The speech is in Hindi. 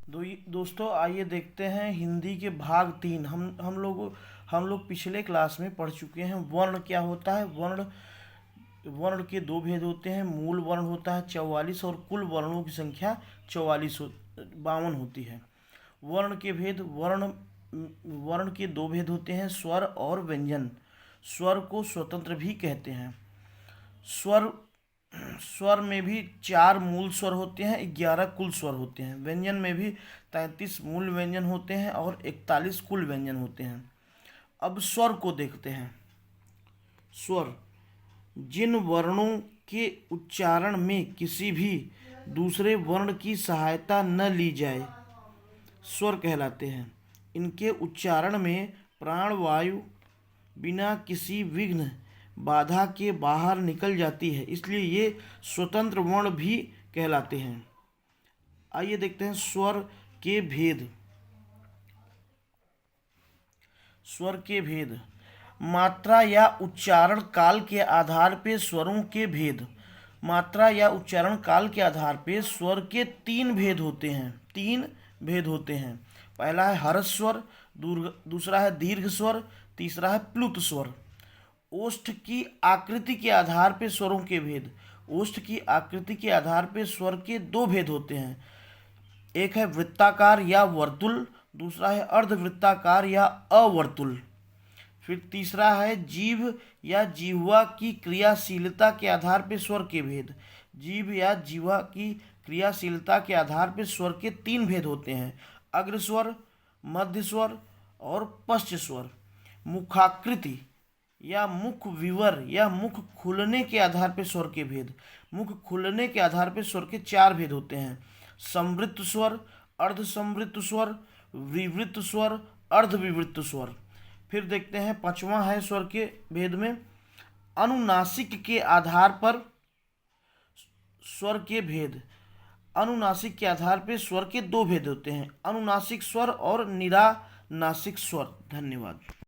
दोस्तों आइए देखते हैं हिंदी के भाग 3। हम लोग पिछले क्लास में पढ़ चुके हैं वर्ण क्या होता है। वर्ण के दो भेद होते हैं। मूल वर्ण होता है 44 और कुल वर्णों की संख्या 52 होती है। वर्ण के दो भेद होते हैं, स्वर और व्यंजन। स्वर को स्वतंत्र भी कहते हैं। स्वर स्वर में भी 4 मूल स्वर होते हैं, 11 कुल स्वर होते हैं। व्यंजन में भी 33 मूल व्यंजन होते हैं और 41 कुल व्यंजन होते हैं। अब स्वर को देखते हैं। स्वर जिन वर्णों के उच्चारण में किसी भी दूसरे वर्ण की सहायता न ली जाए स्वर कहलाते हैं। इनके उच्चारण में प्राणवायु बिना किसी विघ्न बाधा के बाहर निकल जाती है, इसलिए ये स्वतंत्र वर्ण भी कहलाते हैं। आइए देखते हैं स्वर के भेद। स्वर के भेद मात्रा या उच्चारण काल के आधार पर स्वरों के भेद। मात्रा या उच्चारण काल के आधार पर स्वर के 3 भेद होते हैं। 3 भेद होते हैं। पहला है हर्ष स्वर, दूसरा है दीर्घ स्वर, तीसरा है प्लुत स्वर। ओष्ठ की आकृति के आधार पर स्वरों के भेद। ओष्ठ की आकृति के आधार पर स्वर के 2 भेद होते हैं। एक है वृत्ताकार या वर्तुल, दूसरा है अर्धवृत्ताकार या अवर्तुल। फिर तीसरा है जीभ या जिह्वा की क्रियाशीलता के आधार पर स्वर के भेद। जीभ या जिह्वा की क्रियाशीलता के आधार पर स्वर के 3 भेद होते हैं, अग्रस्वर, मध्य स्वर और पश्च स्वर। मुखाकृति या मुख विवर या मुख खुलने के आधार पर स्वर के भेद। मुख खुलने के आधार पर स्वर के 4 भेद होते हैं, संवृत्त स्वर, अर्धसंवृत्त स्वर, विवृत्त स्वर, अर्धविवृत्त स्वर। फिर देखते हैं 5वां है स्वर के भेद में अनुनासिक के आधार पर स्वर के भेद। अनुनासिक के आधार पर स्वर के 2 भेद होते हैं, अनुनासिक स्वर और निरानासिक स्वर। धन्यवाद।